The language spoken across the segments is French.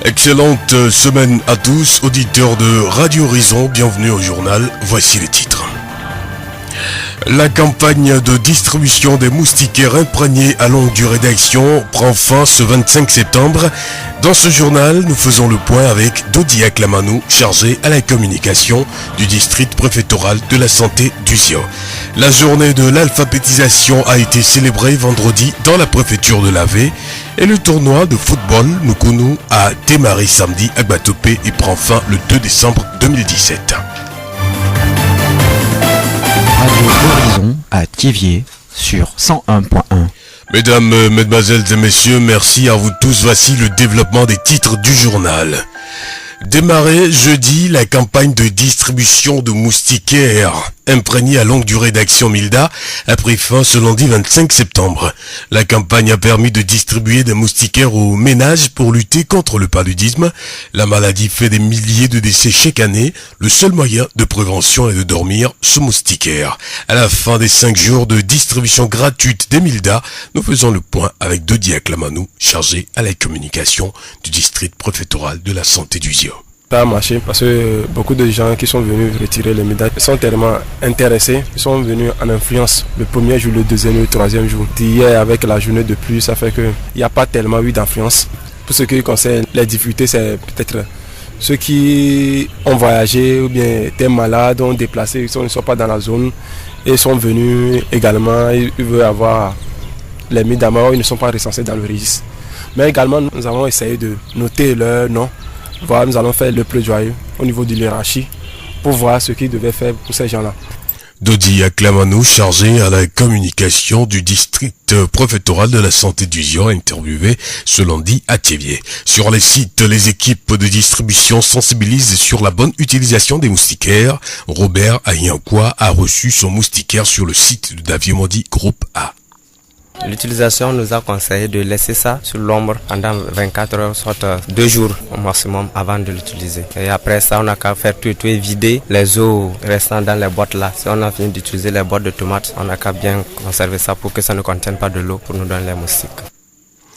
Excellente semaine à tous, auditeurs de Radio Horizon, bienvenue au journal, voici les titres. La campagne de distribution des moustiquaires imprégnés à longue durée d'action prend fin ce 25 septembre. Dans ce journal, nous faisons le point avec Dodi Aklamanou, chargé à la communication du district préfectoral de la santé d'Uzio. La journée de l'alphabétisation a été célébrée vendredi dans la préfecture de l'Avé et le tournoi de football Nukunu a démarré samedi à Batopé et prend fin le 2 décembre 2017. Radio Horizon à Thiviers sur 101.1. Mesdames, mesdemoiselles et messieurs, merci à vous tous. Voici le développement des titres du journal. Démarré jeudi, la campagne de distribution de moustiquaires imprégnés à longue durée d'action Milda a pris fin ce lundi 25 septembre. La campagne a permis de distribuer des moustiquaires aux ménages pour lutter contre le paludisme. La maladie fait des milliers de décès chaque année. Le seul moyen de prévention est de dormir sous moustiquaire. À la fin des 5 jours de distribution gratuite des Milda, nous faisons le point avec Dodi Aklamanou, chargé à la communication du district préfectoral de la santé d'Uzio. Ça a marché parce que beaucoup de gens qui sont venus retirer les médailles sont tellement intéressés, ils sont venus en influence le premier jour, le deuxième et le troisième jour. Hier avec la journée de pluie, ça fait qu'il n'y a pas tellement eu d'influence. Pour ce qui concerne les difficultés, c'est peut-être ceux qui ont voyagé ou bien étaient malades, ont déplacé, ils ne sont pas dans la zone et sont venus également, ils veulent avoir les médailles, ils ne sont pas recensés dans le registre. Mais également, nous avons essayé de noter leur nom. Voilà, nous allons faire le plaidoyer au niveau de l'hierarchie pour voir ce qu'ils devaient faire pour ces gens-là. Dodi Aklamanou, chargé à la communication du district préfectoral de la santé d'Uzio, interviewé ce lundi à Thiviers. Sur les sites, les équipes de distribution sensibilisent sur la bonne utilisation des moustiquaires. Robert Ayankoua a reçu son moustiquaire sur le site de Daviemodi Groupe A. L'utilisation nous a conseillé de laisser ça sur l'ombre pendant 24 heures, soit 2 jours au maximum avant de l'utiliser. Et après ça, on n'a qu'à faire tout et vider les eaux restant dans les boîtes là. Si on a fini d'utiliser les boîtes de tomates, on n'a qu'à bien conserver ça pour que ça ne contienne pas de l'eau pour nous donner les moustiques.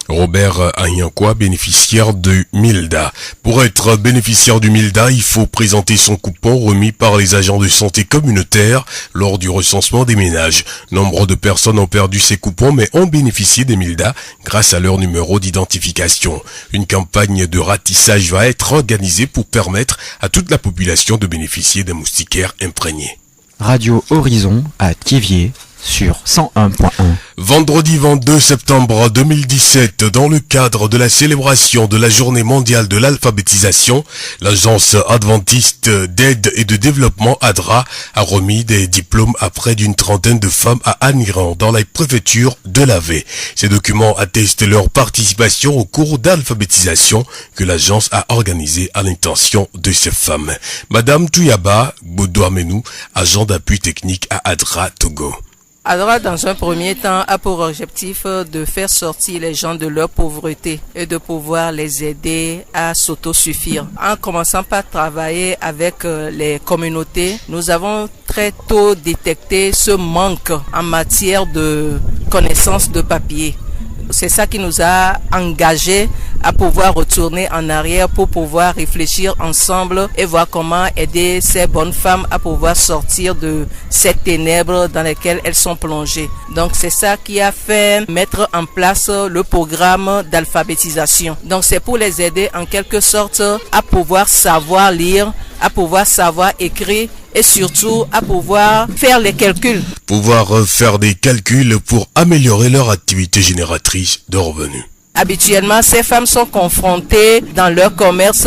Robert Ayankoua, bénéficiaire de Milda. Pour être bénéficiaire du Milda, il faut présenter son coupon remis par les agents de santé communautaire lors du recensement des ménages. Nombre de personnes ont perdu ces coupons mais ont bénéficié des Milda grâce à leur numéro d'identification. Une campagne de ratissage va être organisée pour permettre à toute la population de bénéficier des moustiquaires imprégnés. Radio Horizon à Thiviers sur 101.1. Vendredi 22 septembre 2017, dans le cadre de la célébration de la journée mondiale de l'alphabétisation, l'agence adventiste d'aide et de développement ADRA a remis des diplômes à près d'une trentaine de femmes à Aniran dans la préfecture de l'Avé. Ces documents attestent leur participation au cours d'alphabétisation que l'agence a organisé à l'intention de ces femmes. Madame Touyaba Boudouamenou, agent d'appui technique à ADRA Togo. ADRA, dans un premier temps, a pour objectif de faire sortir les gens de leur pauvreté et de pouvoir les aider à s'autosuffire. En commençant par travailler avec les communautés, nous avons très tôt détecté ce manque en matière de connaissance de papier. C'est ça qui nous a engagés à pouvoir retourner en arrière pour pouvoir réfléchir ensemble et voir comment aider ces bonnes femmes à pouvoir sortir de ces ténèbres dans lesquelles elles sont plongées. Donc c'est ça qui a fait mettre en place le programme d'alphabétisation. Donc c'est pour les aider en quelque sorte à pouvoir savoir lire, à pouvoir savoir écrire et surtout à pouvoir faire les calculs. Pouvoir faire des calculs pour améliorer leur activité génératrice de revenus. Habituellement, ces femmes sont confrontées dans leur commerce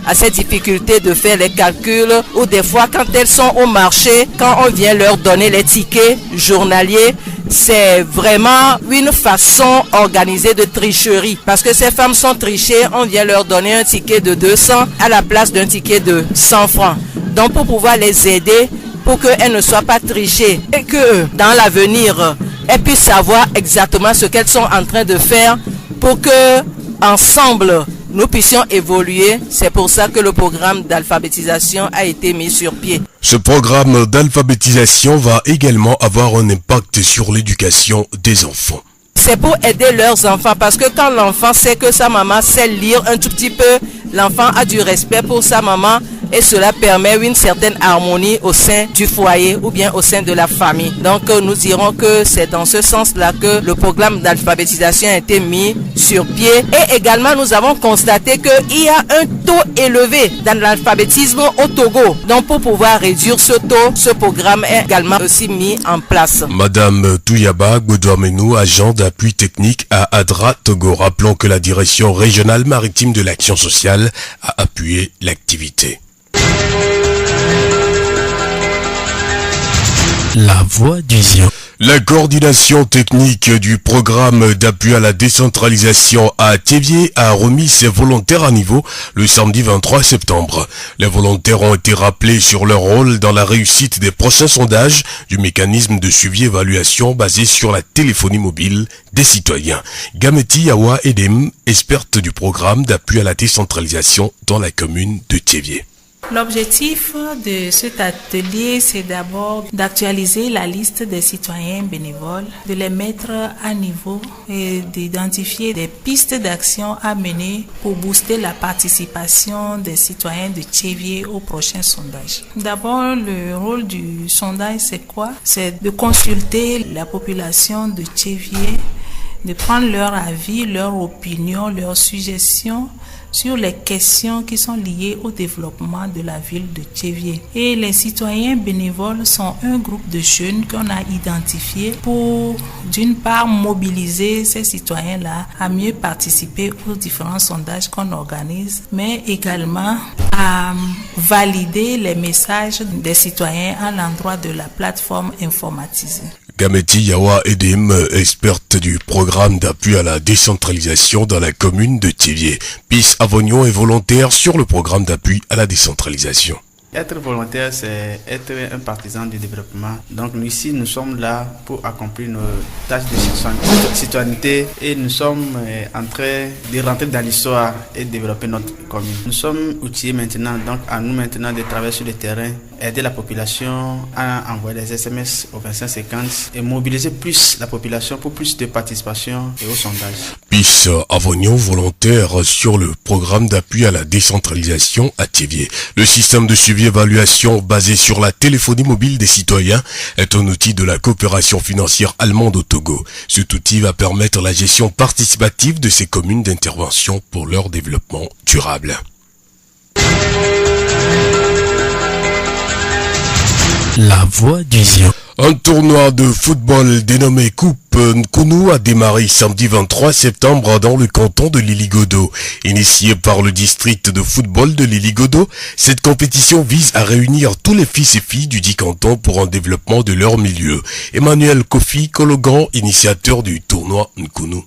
à ces difficultés de faire les calculs ou des fois quand elles sont au marché, quand on vient leur donner les tickets journaliers, c'est vraiment une façon organisée de tricherie parce que ces femmes sont trichées, on vient leur donner un ticket de 200 à la place d'un ticket de 100 francs. Donc pour pouvoir les aider, pour qu'elles ne soient pas trichées et que dans l'avenir, elles puissent savoir exactement ce qu'elles sont en train de faire pour que ensemble nous puissions évoluer. C'est pour ça que le programme d'alphabétisation a été mis sur pied. Ce programme d'alphabétisation va également avoir un impact sur l'éducation des enfants. C'est pour aider leurs enfants parce que quand l'enfant sait que sa maman sait lire un tout petit peu, l'enfant a du respect pour sa maman et cela permet une certaine harmonie au sein du foyer ou bien au sein de la famille. Donc nous dirons que c'est dans ce sens-là que le programme d'alphabétisation a été mis sur pied. Et également nous avons constaté qu'il y a un taux élevé dans l'alphabétisme au Togo. Donc pour pouvoir réduire ce taux, ce programme est également aussi mis en place. Madame Touyaba Godouamenou, agent d'appui technique à Adra Togo. Rappelons que la direction régionale maritime de l'action sociale a appuyé l'activité. La voix du Zion. La coordination technique du programme d'appui à la décentralisation à Thévié a remis ses volontaires à niveau le samedi 23 septembre. Les volontaires ont été rappelés sur leur rôle dans la réussite des prochains sondages du mécanisme de suivi-évaluation basé sur la téléphonie mobile des citoyens. Gameti Yawa Edem, experte du programme d'appui à la décentralisation dans la commune de Thévié. L'objectif de cet atelier, c'est d'abord d'actualiser la liste des citoyens bénévoles, de les mettre à niveau et d'identifier des pistes d'action à mener pour booster la participation des citoyens de Thévié au prochain sondage. D'abord, le rôle du sondage, c'est quoi? C'est de consulter la population de Thévié, de prendre leur avis, leur opinion, leurs suggestions sur les questions qui sont liées au développement de la ville de Thévié. Et les citoyens bénévoles sont un groupe de jeunes qu'on a identifié pour, d'une part, mobiliser ces citoyens-là à mieux participer aux différents sondages qu'on organise, mais également à valider les messages des citoyens à l'endroit de la plateforme informatisée. Gameti Yawa Edem, experte du programme d'appui à la décentralisation dans la commune de Thévié. Pis Avognon est volontaire sur le programme d'appui à la décentralisation. Être volontaire, c'est être un partisan du développement. Donc nous ici, nous sommes là pour accomplir nos tâches de citoyenneté et nous sommes en train de rentrer dans l'histoire et développer notre commune. Nous sommes outillés maintenant, donc à nous maintenant de travailler sur le terrain, aider la population à envoyer des SMS au 2550 et mobiliser plus la population pour plus de participation et au sondage. Pis Avognon, volontaire sur le programme d'appui à la décentralisation à Thévié. Le système de suivi-évaluation basé sur la téléphonie mobile des citoyens est un outil de la coopération financière allemande au Togo. Cet outil va permettre la gestion participative de ces communes d'intervention pour leur développement durable. La voix du Zion. Un tournoi de football dénommé Coupe Nkounou a démarré samedi 23 septembre dans le canton de Liligodo. Initié par le district de football de Liligodo, cette compétition vise à réunir tous les fils et filles du dit canton pour un développement de leur milieu. Emmanuel Kofi Kologan, initiateur du tournoi Nkounou.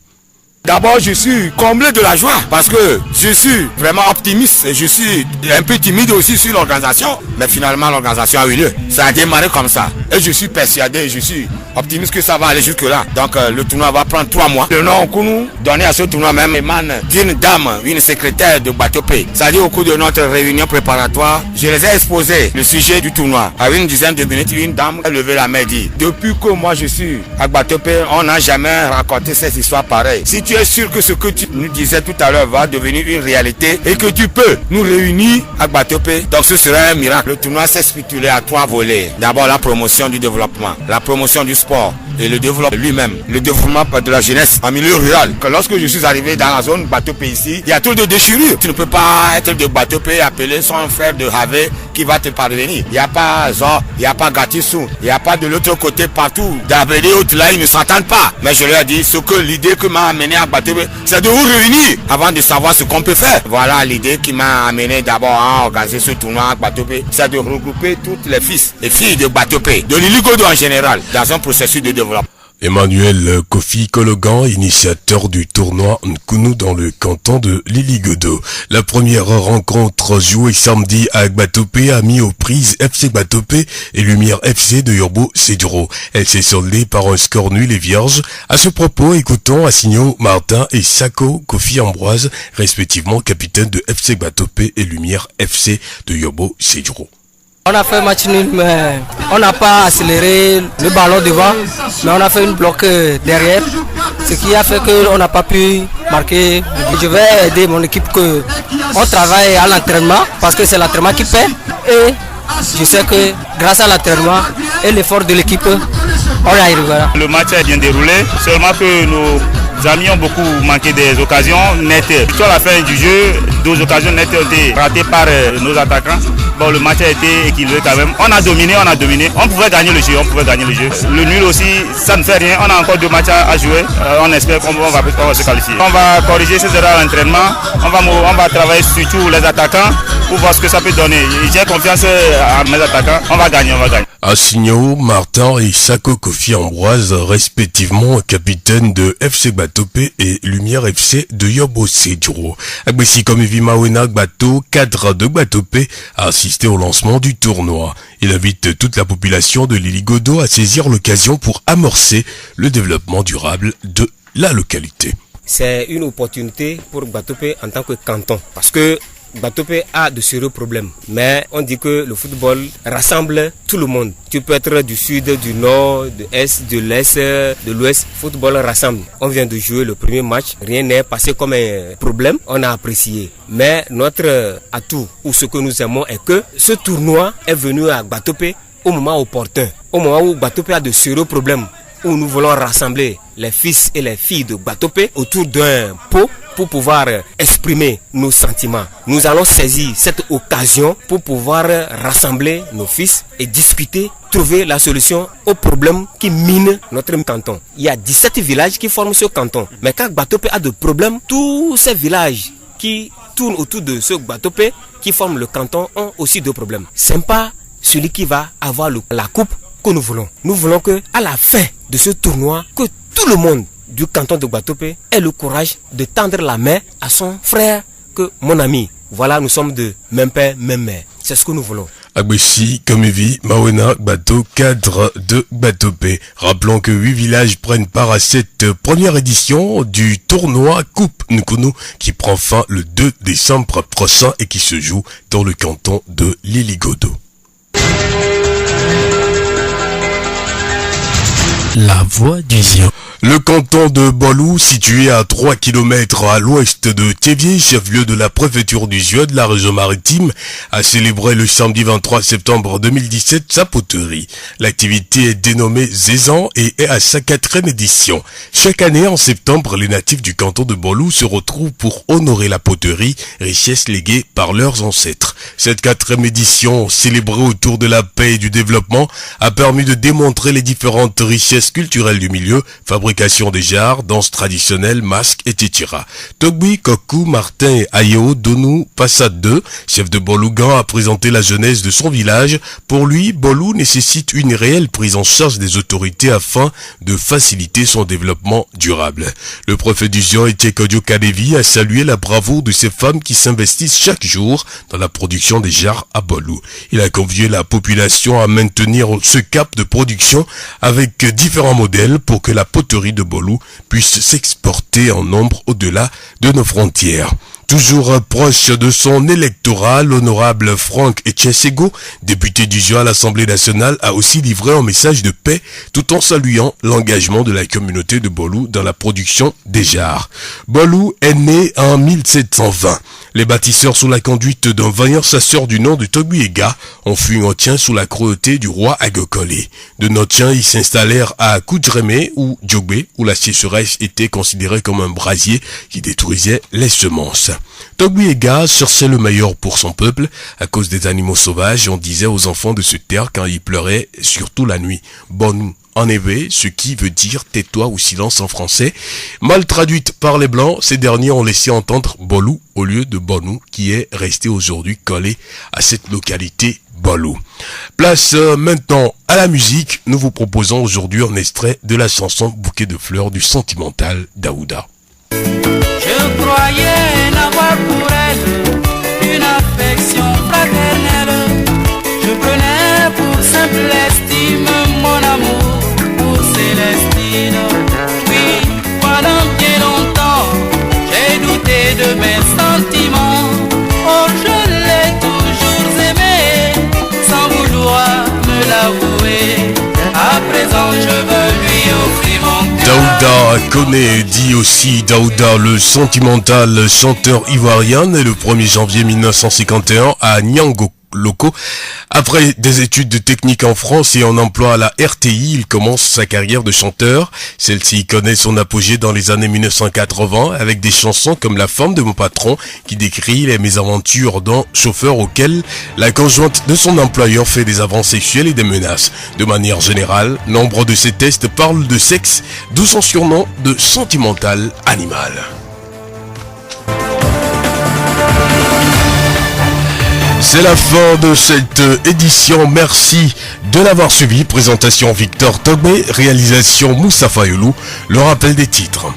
D'abord, je suis comblé de la joie parce que je suis vraiment optimiste et je suis un peu timide aussi sur l'organisation. Mais finalement, l'organisation a eu lieu. Ça a démarré comme ça. Et je suis persuadé, je suis optimiste que ça va aller jusque-là. Donc, le tournoi va prendre 3 mois. Le nom Nkounou, donné à ce tournoi même, émane d'une dame, une secrétaire de Batopé. C'est-à-dire, au cours de notre réunion préparatoire, je les ai exposé le sujet du tournoi. À une dizaine de minutes, une dame a levé la main et dit, depuis que moi je suis à Batopé, on n'a jamais raconté cette histoire pareille. Si tu es sûr que ce que tu nous disais tout à l'heure va devenir une réalité et que tu peux nous réunir à Batopé, donc ce serait un miracle. Le tournoi s'est structuré à 3 volets. D'abord la promotion du développement, la promotion du sport et le développement lui-même, le développement de la jeunesse en milieu rural. Que lorsque je suis arrivé dans la zone Batopé ici, il y a trop de déchirures. Tu ne peux pas être de Batopé appelé son frère de Havé qui va te parvenir. Il n'y a pas Zor, il n'y a pas Gatissou, il n'y a pas de l'autre côté partout. D'Abédé, au-delà, ils ne s'entendent pas. Mais je leur ai dit, ce que l'idée que m'a amené à Batopé, c'est de vous réunir avant de savoir ce qu'on peut faire. Voilà l'idée qui m'a amené d'abord à organiser ce tournoi à Batopé, c'est de regrouper toutes les fils et filles de Batopé, de Liligodo en général, dans un processus de développement. Emmanuel Kofi Kologan, initiateur du tournoi Nkounou dans le canton de Liligodo. La première rencontre jouée samedi à Batopé a mis aux prises FC Batopé et Lumière FC de Yorbo Seduro. Elle s'est soldée par un score nul et vierge. À ce propos, écoutons Assigno Martin et Sako Kofi Ambroise, respectivement capitaine de FC Batopé et Lumière FC de Yorbo Seduro. On a fait un match nul, mais on n'a pas accéléré le ballon devant, mais on a fait une bloc derrière, ce qui a fait qu'on n'a pas pu marquer. Je vais aider mon équipe qu'on travaille à l'entraînement, parce que c'est l'entraînement qui paie. Et je sais que grâce à l'entraînement et l'effort de l'équipe, on y arrivera. Le match est bien déroulé, seulement que nos amis ont beaucoup manqué des occasions nettes. Sur la fin du jeu, 2 occasions nettes ont été ratées par nos attaquants. Bon, le match a été équilibré quand même. On a dominé. On pouvait gagner le jeu, Le nul aussi, ça ne fait rien. On a encore 2 matchs à jouer. On espère qu'on va se qualifier. On va corriger ces erreurs à l'entraînement. On va travailler surtout les attaquants pour voir ce que ça peut donner. J'ai confiance à mes attaquants. On va gagner. Assigno, Martin et Sako Kofi Ambroise, respectivement capitaine de FC Gbatope et Lumière FC de Yobo Sedjuro. Agbesi Komivi Mawena Gbato, cadre de Gbatope, a assisté au lancement du tournoi. Il invite toute la population de l'Iligodo à saisir l'occasion pour amorcer le développement durable de la localité. C'est une opportunité pour Gbatope en tant que canton, parce que Gbatope a de sérieux problèmes, mais on dit que le football rassemble tout le monde. Tu peux être du sud, du nord, de l'est, de l'ouest. Football rassemble. On vient de jouer le premier match, rien n'est passé comme un problème, on a apprécié. Mais notre atout, ou ce que nous aimons, est que ce tournoi est venu à Gbatope au moment opportun, au moment où Gbatope a de sérieux problèmes, où nous voulons rassembler les fils et les filles de Gbatope autour d'un pot pour pouvoir exprimer nos sentiments. Nous allons saisir cette occasion pour pouvoir rassembler nos fils et discuter, trouver la solution aux problèmes qui minent notre canton. Il y a 17 villages qui forment ce canton. Mais quand Gbatope a de problèmes, tous ces villages qui tournent autour de ce Gbatope, qui forment le canton, ont aussi de problèmes. C'est pas celui qui va avoir la coupe que nous voulons. Nous voulons que, à la fin de ce tournoi, que tout le monde du canton de Gbatope ait le courage de tendre la main à son frère, que mon ami. Voilà, nous sommes de même père, même mère. C'est ce que nous voulons. Agbesi, Komivi, Mawena, Gbato, cadre de Gbatope. Rappelons que 8 villages prennent part à cette première édition du tournoi Coupe Nkunu qui prend fin le 2 décembre prochain et qui se joue dans le canton de l'Iligodo. La voix du Zion. Le canton de Bolou, situé à 3 km à l'ouest de Théviers, chef-lieu de la préfecture du Zion de la région maritime, a célébré le samedi 23 septembre 2017 sa poterie. L'activité est dénommée Zézan et est à sa 4e édition. Chaque année, en septembre, les natifs du canton de Bolou se retrouvent pour honorer la poterie, richesse léguée par leurs ancêtres. Cette 4e édition, célébrée autour de la paix et du développement, a permis de démontrer les différentes richesses culturelles du milieu, fabrication des jarres, danse traditionnelle, masques, etc. Togbi, Koku, Martin et Ayeo Donou Passad 2, chef de Bolougan, a présenté la jeunesse de son village. Pour lui, Bolou nécessite une réelle prise en charge des autorités afin de faciliter son développement durable. Le préfet du Zion, Etiekodio Kadevi, a salué la bravoure de ces femmes qui s'investissent chaque jour dans la production des jarres à Bolou. Il a convié la population à maintenir ce cap de production avec différents modèles pour que la poterie de Bolou puisse s'exporter en nombre au-delà de nos frontières. Toujours proche de son électorat, l'honorable Franck Etchesego, député du Zion à l'Assemblée nationale, a aussi livré un message de paix tout en saluant l'engagement de la communauté de Bolou dans la production des jarres. Bolou est né en 1720. Les bâtisseurs sous la conduite d'un vaillant chasseur du nom de Togbiega ont fui Notien sous la cruauté du roi Agokole. De Notien, ils s'installèrent à Koudjreme ou Djogbe, où la sécheresse était considérée comme un brasier qui détruisait les semences. Togbiega cherchait le meilleur pour son peuple à cause des animaux sauvages. On disait aux enfants de se taire quand ils pleuraient, surtout la nuit. Bon, en effet, ce qui veut dire tais-toi ou silence en français. Mal traduite par les blancs, ces derniers ont laissé entendre Bolou au lieu de Bonou, qui est resté aujourd'hui collé à cette localité Bolou. Place maintenant à la musique. Nous vous proposons aujourd'hui un extrait de la chanson Bouquet de fleurs du sentimental Daouda. Je croyais n'avoir pour elle une affection fraternelle. Je prenais pour simple estime mon amour pour Célestine. Puis pendant bien longtemps j'ai douté de mes sentiments. Oh, je l'ai toujours aimée sans vous Daouda Koné, dit aussi Daouda le sentimental, chanteur ivoirien, né le 1er janvier 1951 à Niango locaux. Après des études de technique en France et en emploi à la RTI, il commence sa carrière de chanteur. Celle-ci connaît son apogée dans les années 1980 avec des chansons comme La femme de mon patron qui décrit les mésaventures d'un chauffeur auquel la conjointe de son employeur fait des avances sexuelles et des menaces. De manière générale, nombre de ses textes parlent de sexe, d'où son surnom de sentimental animal. C'est la fin de cette édition. Merci de l'avoir suivi. Présentation Victor Togbé, réalisation Moussa Fayoulou. Le rappel des titres.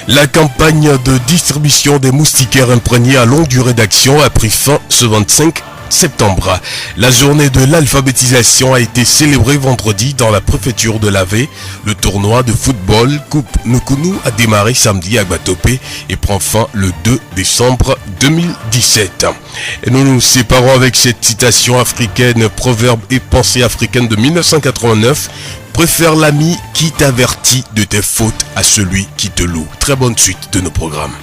La campagne de distribution des moustiquaires imprégnés à longue durée d'action a pris fin ce 25 septembre. La journée de l'alphabétisation a été célébrée vendredi dans la préfecture de l'Avé. Le tournoi de football Coupe Nukunu a démarré samedi à Gbatope et prend fin le 2 décembre 2017. Et nous nous séparons avec cette citation africaine, proverbe et pensée africaine de 1989. Préfère l'ami qui t'avertit de tes fautes à celui qui te loue. Très bonne suite de nos programmes.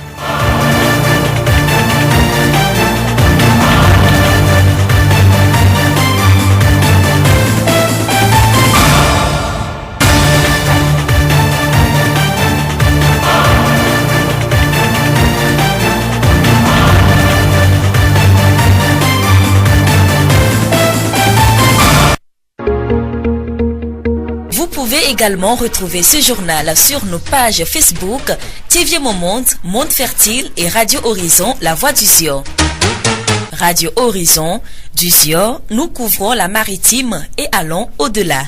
Vous pouvez également retrouver ce journal sur nos pages Facebook, TV Mon Monde, Monde Fertile et Radio Horizon, La Voix du Zion. Radio Horizon, du Zion, nous couvrons la maritime et allons au-delà.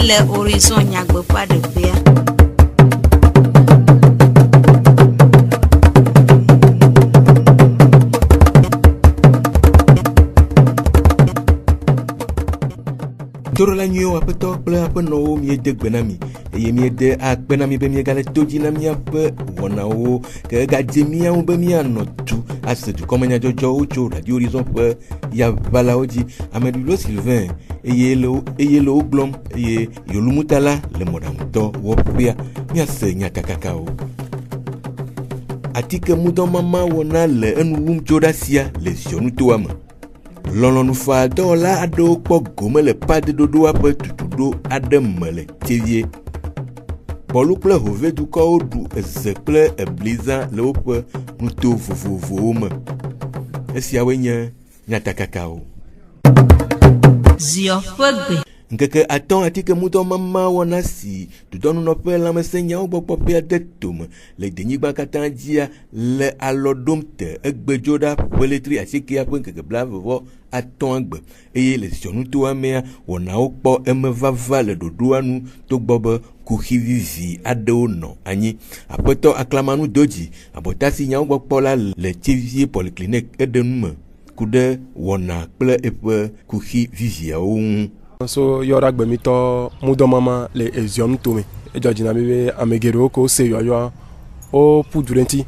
Le Horizon Nyagbe pas de paix. Dorola nyo apeto kple aƒenɔwo miede gbe na mi eye miede akpe na mi be miegale to dzi na miaƒe wɔnawo ke egadze miawo be mianɔ tu ase dukɔmenyadzɔdzɔwo tso Radio Horizon ƒe yavalawo dzi. Ameɖuɖo Sylvain eye le wo gblɔm eye Yolumutala le mɔɖaŋutɔ wɔƒea miase nyakakakawo. Atike mudɔmama wɔna le enu wum tso ɖe asia le ziɔnutoa me. Lɔlɔnufa dɔwɔla aɖewo kpɔ gome le padeɖoɖoa ƒe tutuɖo aɖe me le tevie. Bɔlu kple hovedukɔwo ɖu eze kple ebliza le woƒe nuto vovovowo me. Esiawoe nye nyatakakawo. Zio ƒe gbe. Nkeke atɔ̃ atike mudɔmama wɔna si dudɔnunɔƒe lãmesẽnyawo gbɔgbɔ ƒe ade tome le denyigba katã dzia le alɔ ɖom te egbedzo ɖa ƒeletri asiekea ƒe nkeke blavevɔ atɔ̃a gbe eye le ziɔnutoa mea wɔnawo kpɔ eme vava le ɖoɖoa nu togbɔ be kuxi vivi aɖewo nɔ anyi. Aƒetɔ aklamanu dodzi abɔta si nyawo gbɔ kpɔ la le Tevie Polyclinique eɖenu me ku ɖe wɔna kple eƒe kuxi viviawo ŋu. So yɔra gbemitɔ mudɔmama le eziɔnu tome edzɔ dzina mi be ame geɖewo ko se yɔyɔa wo ƒu du ɖe ŋuti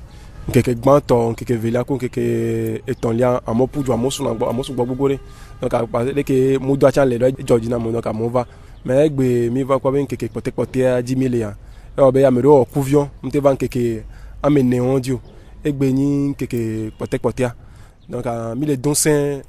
nkeke gbãtɔ nkeke velia ko nkeke etɔ̃lia amewo ƒu du amewo sugbɔ gbogbo ɖe donc akpa ɖeke mudɔa tsã le ɖo edzɔ dzina me donc amewo va mais egbe mi va kpɔ be nkeke kpɔtɛkpɔtɛa dzi mi lea ewɔ be ame ɖewo wɔ kuviɔ ŋutɛ va nkeke ame ne wɔn dzi o egbe nyi nkeke kpɔtɛkpɔtɛa donc mi le dosẽ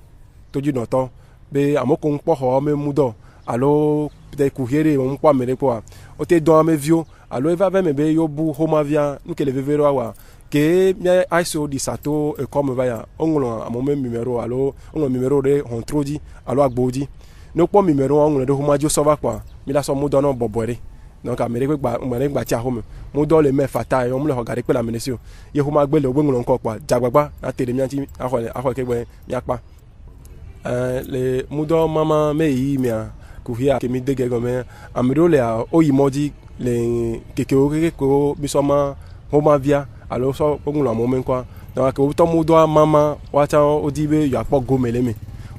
todzinɔtɔ be amewo ko ŋkpɔ xɔ me mu dɔ alo peut-être kuhie ɖe ŋkpɔ ame ɖe kpɔa wote dɔ ameviwo alo eva ve me be yobu xomavia nuke le veve ɖoa wa ke mia aiso ɖi sato ekɔme va ya woŋlɔ amewo me mimero alo woŋlɔ mimero ɖe hɔntro dzi alo agbowo dzi ne wokpɔ mimero woŋlɔ ɖe xomadzo sɔ va kpɔa mi la sɔ mudɔ nɔ bɔbɔe ɖe donc ame ɖe gba tsi axome mudɔ le me fata ye wɔm le xɔ ga ɖe kpe le ame ɖe si o ye xomagbe le wobe ŋlɔ ŋkɔ kpɔa dzagbagba ate ɖe mia ŋuti axɔ ke gbe miakpa. Le mudɔ mama me yi mea kuhia ke mi dege gɔme ame ɖewo le oyi mɔdzi le kekewo kekewo misɔma xomavia alo sɔ woŋlɔ amewo me ŋkɔa donc ke wotɔ mudɔa mama woatsã wodi be yeakpɔ gome le me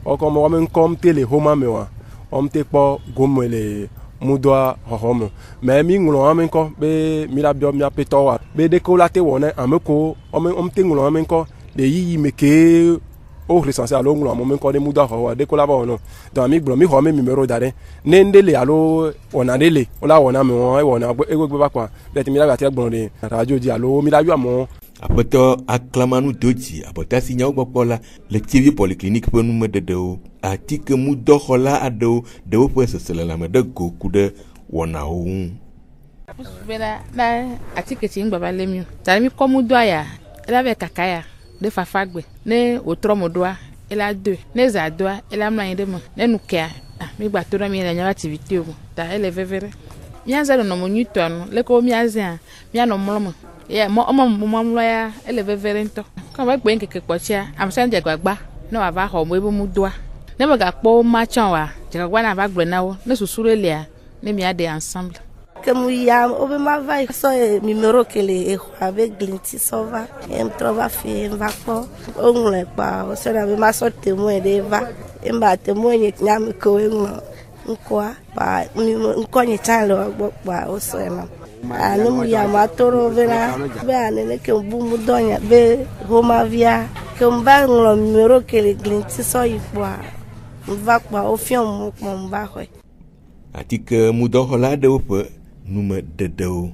wɔkɔme wɔme ŋkɔm te le xoma me wa wɔm te kpɔ gome le mudɔa xɔxɔ me mais mi ŋlɔ wɔme ŋkɔ be mi la biɔ miaƒe tɔwoa be ɖeke wo la te wɔ ne ame ko wɔm te ŋlɔ wɔme ŋkɔ de yi me ke o recensé alo nglo mo men ko de muda ho de ko la ba ono donc mi gbo mi ho me numéro dare ne ndele alo ona dele ola wona me won e wona egbe ba kwa de ti mi la ga ti gbo de radio di alo mi la yu amo apetɔ aklamanu dodzi abɔta si nyawo gbɔkpɔ la le TV polyclinique ƒe numeɖeɖewo atike mudɔxɔla aɖewo ɖewo ƒe seselelame ɖe go ku ɖe wɔnawo ŋu. Bena na atike tsi ŋgbava le mi ta mi kɔ mudoa ya ela be kaka ya ɖe fafa gbe ne wotrɔ mo doa ela do ne za doa ela mlɔ anyi ɖe me ne nu kea mi gba to ɖe mi le nyawo activité o ta ele veve ɖe miaze nɔnɔme nyuitɔ nu leke wo miazea mianɔ mlɔ me ya mɔmlɔ ya ele veve ɖe ŋutɔ kɔ va gbe nkeke kpɔtsia amisa dze gbagba ne wava xɔ mo ebe mudoa ne me gakpɔ ma tsɔ wa dze gbagba na va gblɔ na wo ne susu ɖe lia ne mia ɖe ensemble. Que muia o be ma vai só numero que ele ave glinti só va trova fi va po o ngule pa o se na be ma so temo de va e ba temo ni nyam ko nglo nkwa pa nko ni talo gbo pa o so na anu muia ma toro vera be ane ke bu mu donya be homa via que mba nglo numero que ele glinti só ipo va pa o fion mo mba ho atike mudɔxɔla aɖewo ƒe numeɖeɖewo.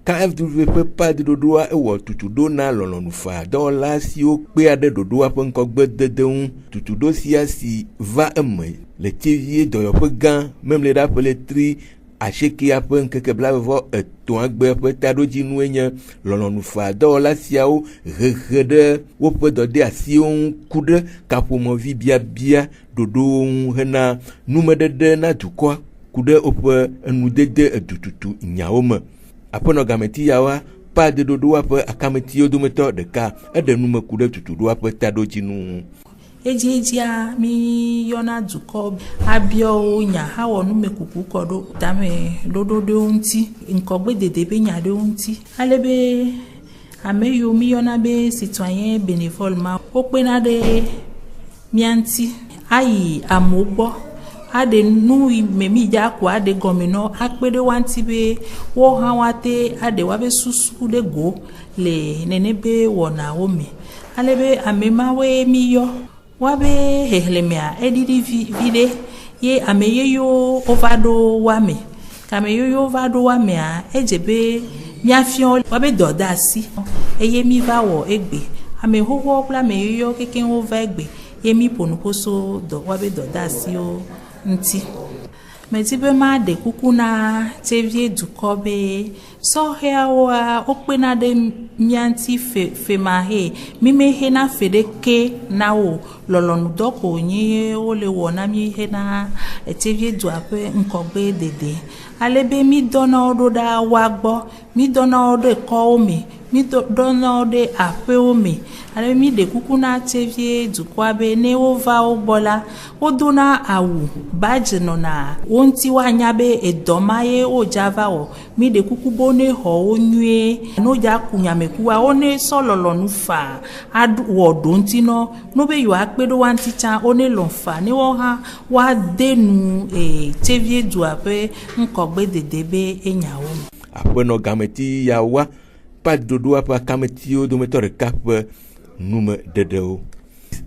KFW ƒe paɖiɖoɖoa ewɔ tutuɖo na lɔlɔ̃nufa dɔwɔla siwo kpea ɖe ɖoɖoa ƒe ŋkɔgbedede ŋu. Tutuɖo sia si va eme le TV dɔyɔƒe gã memlɛɖa ƒe letri asiekea ƒe ŋkeke blaeve-vɔ-etɔ̃a gbe ƒe taɖodzinue nye lɔlɔ̃nufa dɔwɔla siawo hehe ɖe woƒe dɔdeasiwo ŋu ku ɖe kaƒomɔvi biabia ɖoɖowo ŋu hena numeɖeɖe na dukɔa ku ɖe woƒe enudede edututu nyawo me. Aƒenɔ gameti yawoa paɖiɖoɖoa ƒe akametiwo dometɔ ɖeka eɖe nume ku ɖe tutuɖoa ƒe taɖodzinu ŋu. Ejia mi yona dukɔ abio nya ha wɔ nume kuku kɔ ɖo tame ɖoɖo ɖewo ŋuti ŋkɔgbe dede be nya ɖewo ŋuti ale be ame yiwo mi yɔna be citoyen bénévole ma wokpena ɖe mia ŋuti ayi amewo gbɔ aɖe nu me mi dza ko aɖe gɔme nɔ akpe ɖe wa ŋuti be wo hã woate aɖe wa be susu ɖe go le nene be wɔnawo me ale be ame mawoe mi yɔ wa be hehlemea eɖiɖi viɖe ye ame yeyo wova ɖo wa me kame yeyo va ɖo wa mea edze be miafiɔ wa be dɔdeasi eye mi va wɔ egbe ame xoxo kple ame yeyo kekeŋ wova egbe ye mi ƒo nuƒoso dɔ wa be dɔdeasiwo ŋuti. Medi be ma ɖe kuku na TV dukɔ be sɔhɛawoa wokpena ɖe mia ŋuti femahe mi me hena fe ɖeke na wo lɔlɔ̃nudɔ ko nye wole wɔ na mi hena TV dua ƒe ŋkɔgbe dede ale be mi dɔna wo ɖo ɖa wa gbɔ mi dɔna wo ɖe kɔwo me mi dɔna wo ɖe aƒewo me ale mi ɖe kuku na TV dukɔa be ne wova wo gbɔ la wodona awu badge nɔna wo ŋuti woanya be edɔ ma ye wodza va wɔ mi ɖe kuku bo ne xɔ wo nyuie no dza ku nyamekua wo ne sɔ lɔlɔ̃nu fa wɔ ɖo ŋuti nɔ no be yewoa kpe ɖo wa ŋuti tsã wo ne lɔ̃ fa ne wo hã woade nu TV dua ƒe ŋkɔgbe dede be enyawo me. Aƒenɔ gameti yawoa paɖiɖoɖoa ƒe akametiwo dometɔ ɖeka ƒe numeɖeɖewo.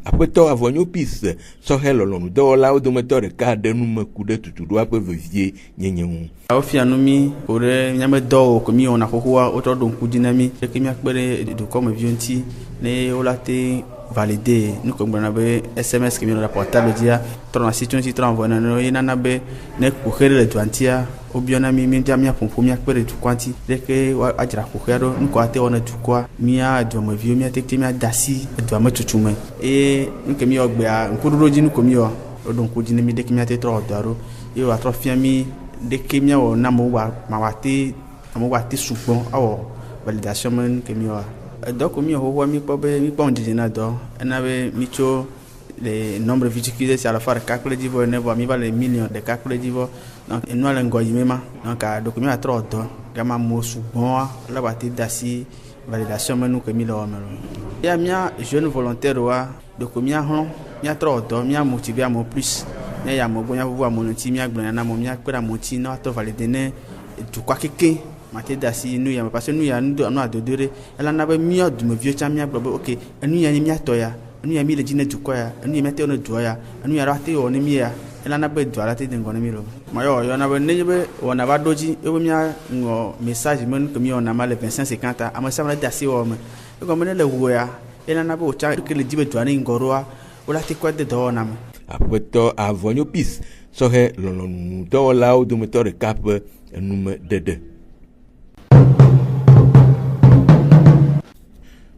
Aƒetɔ Avɔnyo Peace sɔhɛ lɔlɔ̃nudɔwɔlawo dometɔ ɖeka ɖe nume ku ɖe tutuɖoa ƒe vevie nyenye ŋu. Wofia nu mi wo ɖe miame dɔwo ko mi wɔna xoxoa wotrɔ ɖo ŋku dzi na mi eke miakpe ɖe dukɔmeviwo ŋuti ne wola te valide nu ko gblɔna be SMS ke mi nɔ ɖe portable dzia trɔna si tso ŋuti trɔ avɔ nene ye nana be ne ƒoxe ɖe le dua ŋutia wobiɔna mi dza miaƒoƒo miakpe ɖe dukɔa ŋuti ɖeke adzra ƒoxea ɖo nu ko ate wɔna dukɔa mia duameviwo miatete miada asi edua me tutu me eye nu ke mi wɔ gbea ŋkuɖoɖo dzi nu ko mi wɔ woɖo ŋku dzi ne mi ɖeke miate trɔ wɔ dua ɖo ye woatrɔ fia mi ɖeke miawɔ na amewo wate sugbɔ awɔ validation me nu ke mi wɔa edɔ ko mi wɔ xoxoa mi kpɔ be mi kpɔ ŋdzedze na dɔ ena be mi tso le nombre viticulé si alafa ɖeka kple dzivɔ ene vɔ mi va le million ɖeka kple dzivɔ donc enua le ŋgɔ yi me ma donc ɖeko mi atrɔ dɔ gama amewo sugbɔa la wate da asi validation me nu ke mi le wɔ me lo ya mia jeune volontaire wa ɖeko mia hlɔ miatrɔ dɔ mia motiver amewo plus ne ya amewo gbɔ mia ʋuʋu amewo ŋuti mia gblɔna na amewo miakpe ɖe amewo ŋuti ne woatrɔ valide ne dukɔa keke mate dasi nu ya parce que nu ya ndo anu adodore ela na be mi odum vie cha mi agbo okay enu ya ni mi atoya enu ya mi le jine dukoya enu ya mi te ono duoya enu ya rate o ni mi ya ela na be duala te dengo ni mi lo mayo yo na be ne be wona ba doji e mi ngo message men que mi on a mal 25-50 ama sa na dasi o me e ko me le woya ela na be o cha que le dibe duana ngoroa o la te kwa de do na me apeto avonyo pis sohe lolonu to la o dum to recap nume dede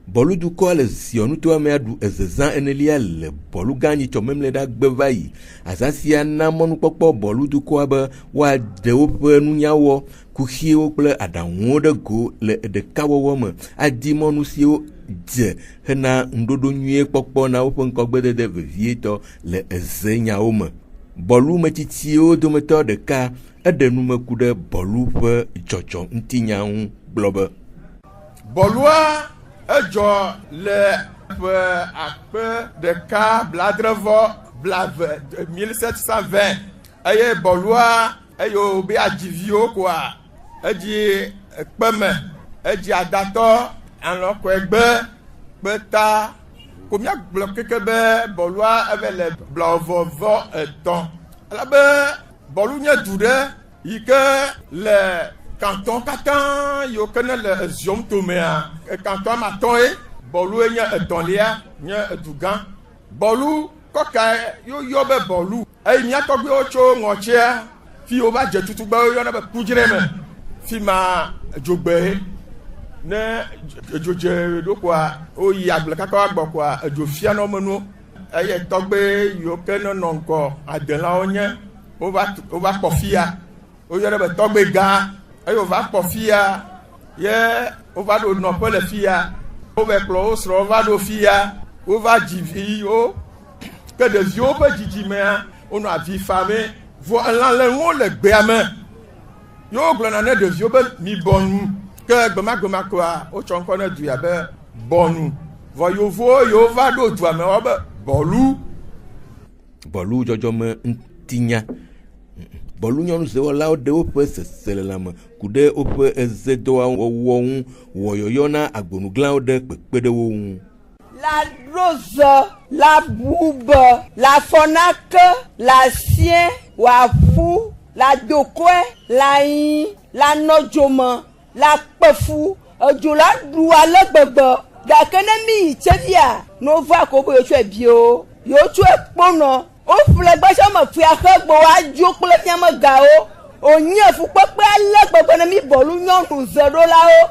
bolu du ko le sionu to me adu ezezan enelia le bolu ganyi to memle da gbevayi asasia na monu popo bolu du ko ba wa de ope nunyawo kuhio ple adanwo de go le de kawo me adi monu sio je hena ndodo nwie popo na open kogbede de vieto le ezenyawo me bolu metitio do meto de ka edenu me kude bolu pe jojo ntinyawu globe bolua ejo le akpe de ka bladrevo blave 1720 eye bolua eyo be adivio kwa eji peme eji adato anlo ko egbe peta komia bloqué que be bolua avec les blavovo eton ala be bolu nya dude yike le canton katan yo connaît le ziom tomea canton matoe bolu nya etonlia nya edugan bolu koka yo be bolu e nya to gbe ocho ngochia fi o ba je tutu gba yo na be kujire me fi ma jogbe ne joje do kwa o yi agble kaka agbo kwa jofia no menu eye to gbe yo keno nonko adenla onye o ba kofia o yo na be to gbe ga ayo va kofia ye o va do no pele fia o be klo o sro va do fia o va jivi o que de vieux pe jiji me on a vi fame vo la le won le gbe ame yo glona ne de vieux be mi bonu que gbema kwa o chonko na du ya be bonu vo yo va do du ame o be bolu jojo me ntinya bolu nyonu se wala o de o pe sesele lama kude o pe ezedo wo woyoyo na agbonu glan o de pepede wo la rose, la boube, la fonaque, la sien, la fou, la dokwe, la yin, la nojoma, la pefou, la doua le bebe. Da kenemi chevia, no va kobo yo chwe bio, yo chwe pono. O flegba chama fia khagbo wa jokle nyama gao. O nye fu pepe ale bebe na mi bolu nyonu zero la o.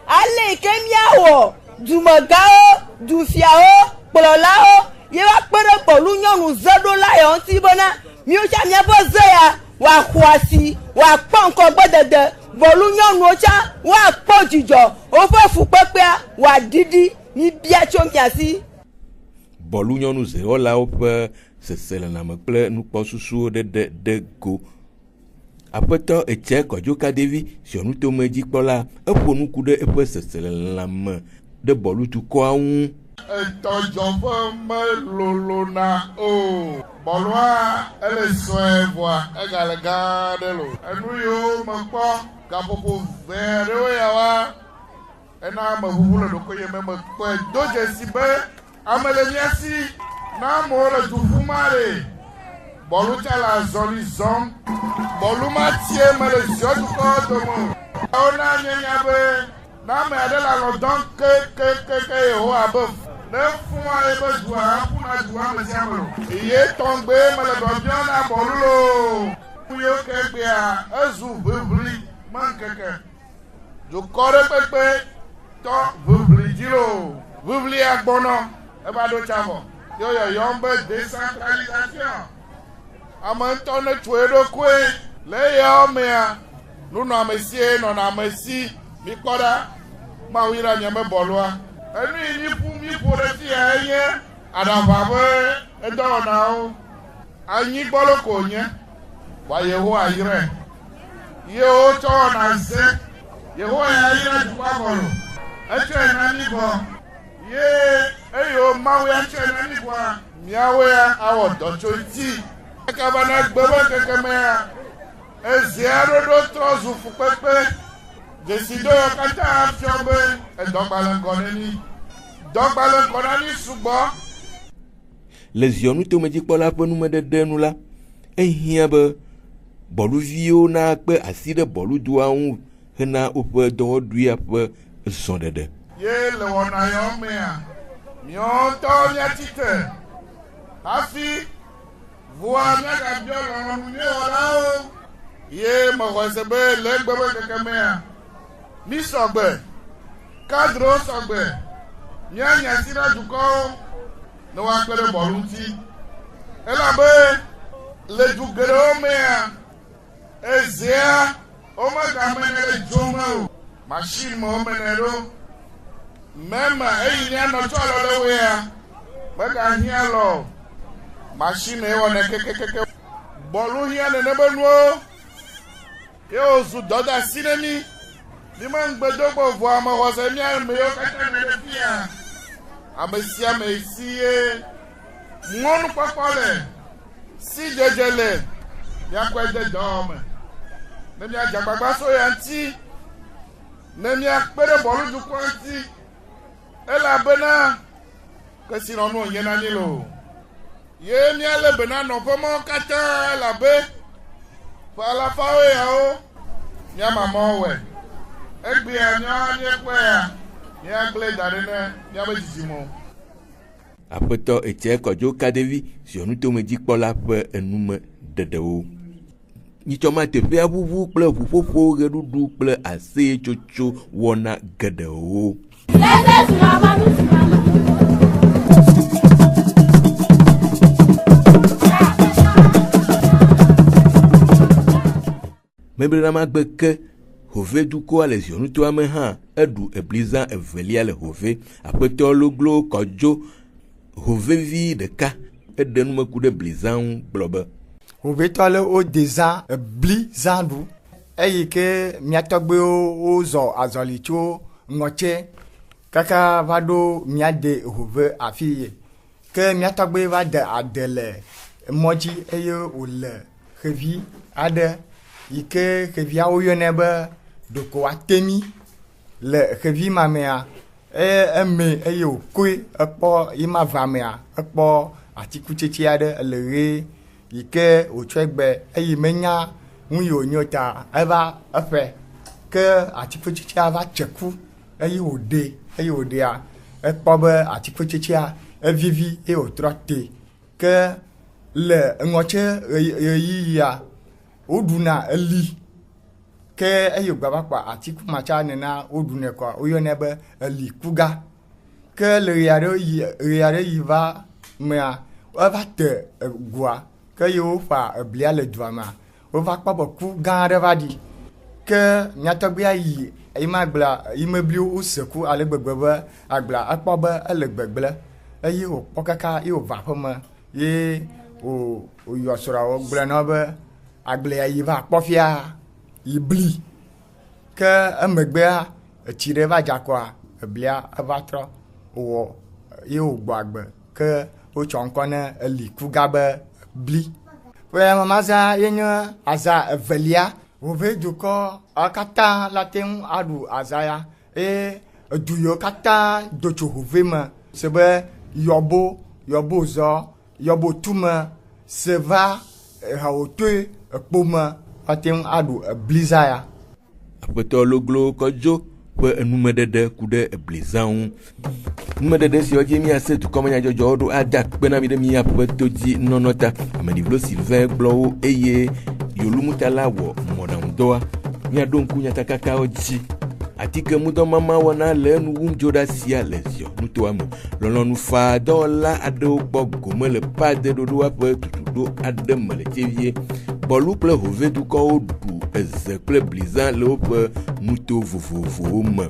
Ale kemia wo. Du magao, du fiao, pololao, ye wa pere bolu nyonu zedo la yo nti bona, mi o cha mi abo zeya, wa kwasi, wa ponko gbedede, bolu nyonu o cha, wa pojijo, o fe fu pepe wa didi, ni bia cho mi asi. Bolu nyonu zero la o pe sesele na me ple nu po susu de go. Apeto eche kojoka devi sionu to meji kpola, eponu kude epe sesele la me. De bolu tu ko awun etonjon fo me lolo na o bolwa ele so evoa egale gadelo enu yo mo po ka popo vere o ya wa ena ma bubulo do ko ye me po doje sibe amele miasi na mo le du fumare bolu tala zorizon bolu ma tie me le jodu ko do mo ona nyanya be na me adela lo don ke o above ne fun a ebe duwa fun a duwa me siamolo iye ton gbe me le do bion na bolulo yo ke gbe a ezu bubli man keke jo kore pepe to bubli jilo bubli agbono e ba do chavo yo yombe décentralisation amanto ne tuedo kwe le yo mea nuno amesie no na amesi mi koda ma wira nyame bolwa enu ni fu mi poreti aye adababe edo na o anyi bolo ko nye wa yeho ayire ye o to na se yeho ayire duwa bolo eche na ni bo ye eyo mawe eche na ni bo miawe awo docho ti ka bana gbebe keke me eziaro do trozu fu pepe Décido kata fiombe e dogbalon koneni. Dogbalon konani sugbon. Les yonu to me dikpola pe nu me dede nu la. Ehia be boluviwo na pe aside bolu duaun hena ope do duia pe son dede. Ye le wona yo mea. Mio to nya tite. Afi voa nya ka biolo nu ne wala o. Ye mo wesebe le gbebe keke mea. Mi sogbe. Kadro sogbe. Nya nya sira duko. No wa pere bolunti. Elabe le dugero mea. Ezea o ma ga menere joma. Machine mo menero. Mema eyi anya no to lo lewe ya. Ba ga hia lo. Machine e wona kekekeke. Bolu hia ne nebenuo. Ke ozu doda sinemi. Ni man gbedogbo vo amorose mi an me yo kata me le fia. Amesia me sie. Ngonu papale. Si jejele. Ya kwede dome. Ne mi ajagbagba so yanti. Ne mi akpere bolu du kwanti. Ela bena. Kasi ronu yena ni lo. Ye mi ale bena no pomo kata la be. Fala fawe ya o. Nya mama we. Egbe anya ni ekwe ya. Nya gle darene, nya be jijimo. Apeto etie kojo kadevi si nu to me dikpola pe enume dedewo. Ni choma teƒe abubu kple ʋuƒoƒo ɣeɖuɖu kple ase tsotso wɔna geɖewo. Mebla magbe ke hove dukɔa le zionutoa me hã eɖu ebliza evelia le hove aƒetɔ loglo kɔdzo hovevi ɖeka eɖe numeku ɖe bliza ŋu gblɔ be hovetɔ le wo deza bliza ɖu eyi ke miatɔgbewo wozɔ azɔli tso ŋɔtse kaka va ɖo miade hove afi ye ke miatɔgbe va de ade le mɔdzi eye wòle xevi aɖe yi ke xeviawo yɔnɛ be ɖoko atemi le xevi mamea eme eye wòkoe ekpɔ yi ma va mea ekpɔ atikutsetse aɖe le ɣe yi ke wòtsɔe gbe eye menya nu yi wònyo ta eva eƒe ke atikutsetsea va tse ku eye wòɖea ekpɔ be atikutsetsea evivi eye wòtrɔ te ke le ŋɔtse ɣeyiyia woɖuna eli ke eye wògbava kpa atiku matsa nena woɖunɛ kɔa woyɔnɛ be eli kuga ke le ɣe aɖe yi va mea eva te goa ke ye woƒa eblia le dua mea wova kpɔ be ku gã aɖe va ɖi ke miatɔgbea yi yi mebliwo wose ku ale gbegbe be agblea ekpɔ be ele gbegble eye wòkpɔ kaka ye wòva aƒeme ye wòyɔ srɔ̃awo gblɔ na be agblea yi va kpɔfia yi bli ke emegbea etsi ɖe va dzakɔa eblia eva trɔ wɔ ye wògbɔ agbe ke wotsɔ ŋkɔ ne eli kuga be bli. Ƒe mamaza ye nye aza evelia hove dukɔ katã la te ŋu aɖu aza ya eye edu yiwo katã do tso hove me se be yɔbo zɔ yɔbo tume se va hawotoe ekpome ate ŋu aɖu ebliza ya. Aƒetɔ loglo kɔdzo ƒe enumeɖeɖe ku ɖe ebliza ŋu. Numeɖeɖe siwo dzi míase dukɔmenyadzɔdzɔwo ɖo ada kpena mi ɖe míaƒe to dzi nɔnɔ ta. Ameɖivlo Sylvain gblɔ wo eye Yolumutala wɔ mɔɖaŋudɔa. Míaɖo ŋku nyatakakawo dzi. Atike mudɔmama wɔna le enu wum dzo ɖa sia le zio nutoa me. Lɔlɔ̃nufa dɔwɔla aɖewo kpɔ gome le pade ɖoɖoa ƒe tutuɖo aɖe me le tsevie. Bɔlu kple hove dukɔwo ɖu eze kple bliza le woƒe nuto vovovowo me.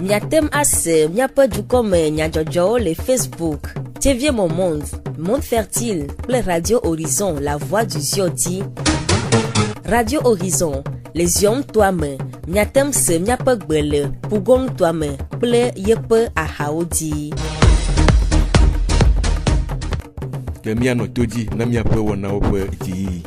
Miatem ase miaƒe dukɔme nyadzɔdzɔwo le Facebook, TV Monde, Monde Fertile kple Radio Horizon, La Voix du Zion. Radio Horizon, le Zion toa me, miatem se miaƒe gbe le Pugong toa me kple yeƒe ahawo dzi. Ke mianɔ to dzi na miaƒe wɔnawo ƒe dziyiyi.